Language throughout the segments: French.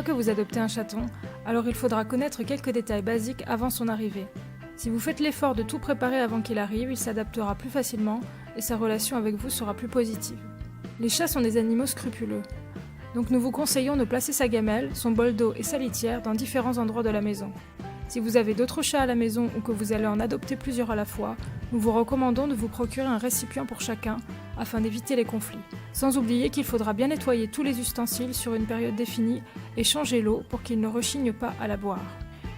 Que vous adoptez un chaton, alors il faudra connaître quelques détails basiques avant son arrivée. Si vous faites l'effort de tout préparer avant qu'il arrive, il s'adaptera plus facilement et sa relation avec vous sera plus positive. Les chats sont des animaux scrupuleux, donc nous vous conseillons de placer sa gamelle, son bol d'eau et sa litière dans différents endroits de la maison. Si vous avez d'autres chats à la maison ou que vous allez en adopter plusieurs à la fois, nous vous recommandons de vous procurer un récipient pour chacun afin d'éviter les conflits. Sans oublier qu'il faudra bien nettoyer tous les ustensiles sur une période définie et changer l'eau pour qu'ils ne rechignent pas à la boire.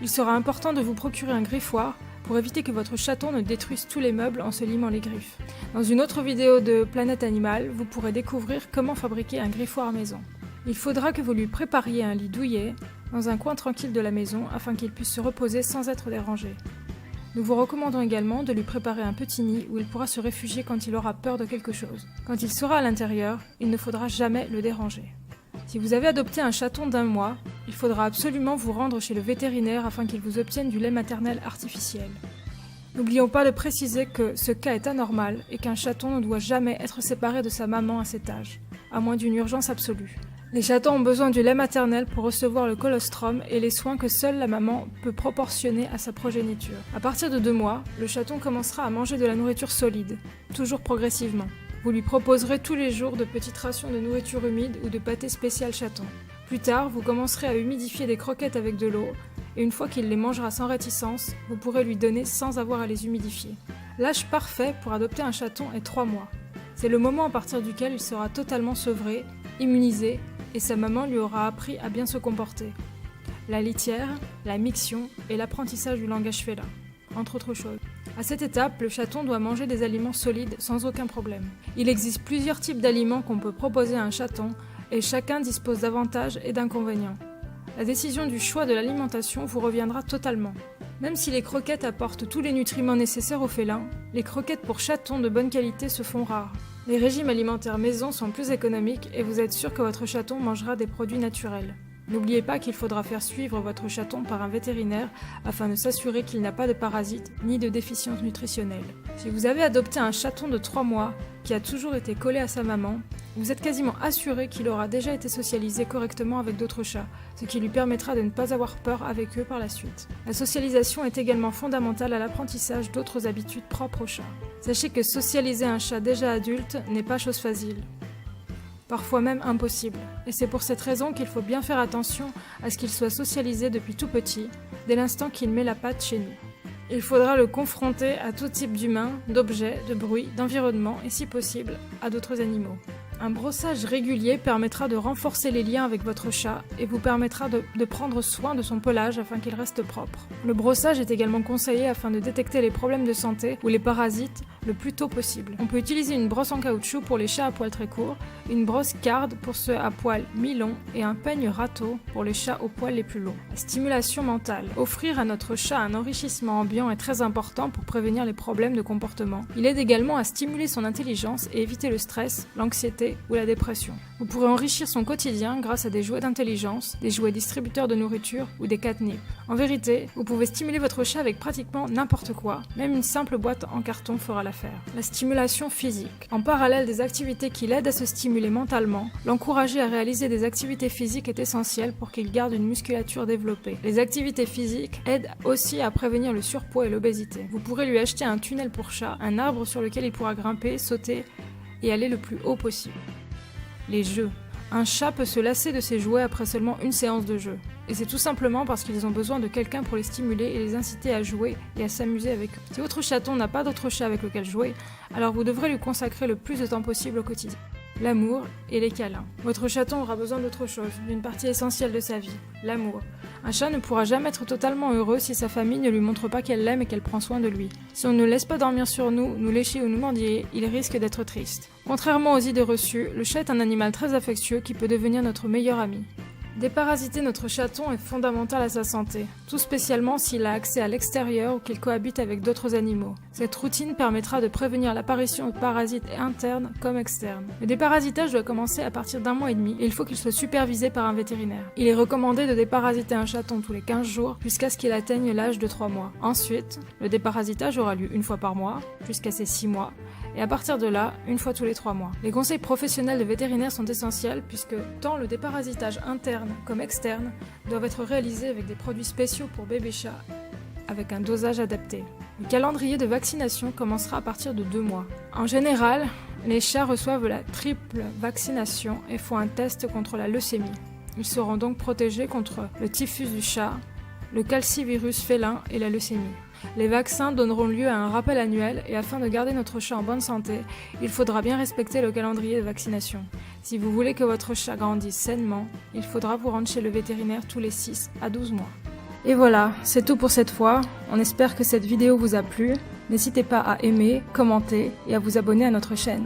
Il sera important de vous procurer un griffoir pour éviter que votre chaton ne détruise tous les meubles en se limant les griffes. Dans une autre vidéo de Planète Animale, vous pourrez découvrir comment fabriquer un griffoir maison. Il faudra que vous lui prépariez un lit douillet dans un coin tranquille de la maison afin qu'il puisse se reposer sans être dérangé. Nous vous recommandons également de lui préparer un petit nid où il pourra se réfugier quand il aura peur de quelque chose. Quand il sera à l'intérieur, il ne faudra jamais le déranger. Si vous avez adopté un chaton d'1 mois, il faudra absolument vous rendre chez le vétérinaire afin qu'il vous obtienne du lait maternel artificiel. N'oublions pas de préciser que ce cas est anormal et qu'un chaton ne doit jamais être séparé de sa maman à cet âge, à moins d'une urgence absolue. Les chatons ont besoin du lait maternel pour recevoir le colostrum et les soins que seule la maman peut proportionner à sa progéniture. À partir de 2 mois, le chaton commencera à manger de la nourriture solide, toujours progressivement. Vous lui proposerez tous les jours de petites rations de nourriture humide ou de pâté spécial chaton. Plus tard, vous commencerez à humidifier des croquettes avec de l'eau, et une fois qu'il les mangera sans réticence, vous pourrez lui donner sans avoir à les humidifier. L'âge parfait pour adopter un chaton est 3 mois. C'est le moment à partir duquel il sera totalement sevré, immunisé, et sa maman lui aura appris à bien se comporter. La litière, la miction et l'apprentissage du langage félin, entre autres choses. À cette étape, le chaton doit manger des aliments solides sans aucun problème. Il existe plusieurs types d'aliments qu'on peut proposer à un chaton et chacun dispose d'avantages et d'inconvénients. La décision du choix de l'alimentation vous reviendra totalement. Même si les croquettes apportent tous les nutriments nécessaires aux félins, les croquettes pour chatons de bonne qualité se font rares. Les régimes alimentaires maison sont plus économiques et vous êtes sûr que votre chaton mangera des produits naturels. N'oubliez pas qu'il faudra faire suivre votre chaton par un vétérinaire afin de s'assurer qu'il n'a pas de parasites ni de déficience nutritionnelle. Si vous avez adopté un chaton de 3 mois qui a toujours été collé à sa maman, vous êtes quasiment assuré qu'il aura déjà été socialisé correctement avec d'autres chats, ce qui lui permettra de ne pas avoir peur avec eux par la suite. La socialisation est également fondamentale à l'apprentissage d'autres habitudes propres aux chats. Sachez que socialiser un chat déjà adulte n'est pas chose facile, parfois même impossible, et c'est pour cette raison qu'il faut bien faire attention à ce qu'il soit socialisé depuis tout petit, dès l'instant qu'il met la patte chez nous. Il faudra le confronter à tout type d'humains, d'objets, de bruits, d'environnement et si possible, à d'autres animaux. Un brossage régulier permettra de renforcer les liens avec votre chat et vous permettra de prendre soin de son pelage afin qu'il reste propre. Le brossage est également conseillé afin de détecter les problèmes de santé ou les parasites le plus tôt possible. On peut utiliser une brosse en caoutchouc pour les chats à poils très courts, une brosse carde pour ceux à poils mi-longs et un peigne râteau pour les chats aux poils les plus longs. La stimulation mentale. Offrir à notre chat un enrichissement ambiant est très important pour prévenir les problèmes de comportement. Il aide également à stimuler son intelligence et éviter le stress, l'anxiété ou la dépression. Vous pourrez enrichir son quotidien grâce à des jouets d'intelligence, des jouets distributeurs de nourriture ou des catnip. En vérité, vous pouvez stimuler votre chat avec pratiquement n'importe quoi, même une simple boîte en carton fera l'affaire. La stimulation physique. En parallèle des activités qui l'aident à se stimuler mentalement, l'encourager à réaliser des activités physiques est essentiel pour qu'il garde une musculature développée. Les activités physiques aident aussi à prévenir le surpoids et l'obésité. Vous pourrez lui acheter un tunnel pour chat, un arbre sur lequel il pourra grimper, sauter et aller le plus haut possible. Les jeux. Un chat peut se lasser de ses jouets après seulement une séance de jeu. Et c'est tout simplement parce qu'ils ont besoin de quelqu'un pour les stimuler et les inciter à jouer et à s'amuser avec eux. Si votre chaton n'a pas d'autre chat avec lequel jouer, alors vous devrez lui consacrer le plus de temps possible au quotidien. L'amour et les câlins. Votre chaton aura besoin d'autre chose, d'une partie essentielle de sa vie, l'amour. Un chat ne pourra jamais être totalement heureux si sa famille ne lui montre pas qu'elle l'aime et qu'elle prend soin de lui. Si on ne le laisse pas dormir sur nous, nous lécher ou nous mordiller, il risque d'être triste. Contrairement aux idées reçues, le chat est un animal très affectueux qui peut devenir notre meilleur ami. Déparasiter notre chaton est fondamental à sa santé, tout spécialement s'il a accès à l'extérieur ou qu'il cohabite avec d'autres animaux. Cette routine permettra de prévenir l'apparition de parasites internes comme externes. Le déparasitage doit commencer à partir d'1 mois et demi et il faut qu'il soit supervisé par un vétérinaire. Il est recommandé de déparasiter un chaton tous les 15 jours jusqu'à ce qu'il atteigne l'âge de 3 mois. Ensuite, le déparasitage aura lieu 1 fois par mois jusqu'à ses 6 mois et à partir de là, une fois tous les 3 mois. Les conseils professionnels de vétérinaires sont essentiels puisque tant le déparasitage interne comme externe doivent être réalisés avec des produits spéciaux pour bébés chats avec un dosage adapté. Le calendrier de vaccination commencera à partir de 2 mois. En général, les chats reçoivent la triple vaccination et font un test contre la leucémie. Ils seront donc protégés contre le typhus du chat, le calcivirus félin et la leucémie. Les vaccins donneront lieu à un rappel annuel et afin de garder notre chat en bonne santé, il faudra bien respecter le calendrier de vaccination. Si vous voulez que votre chat grandisse sainement, il faudra vous rendre chez le vétérinaire tous les 6 à 12 mois. Et voilà, c'est tout pour cette fois. On espère que cette vidéo vous a plu. N'hésitez pas à aimer, commenter et à vous abonner à notre chaîne.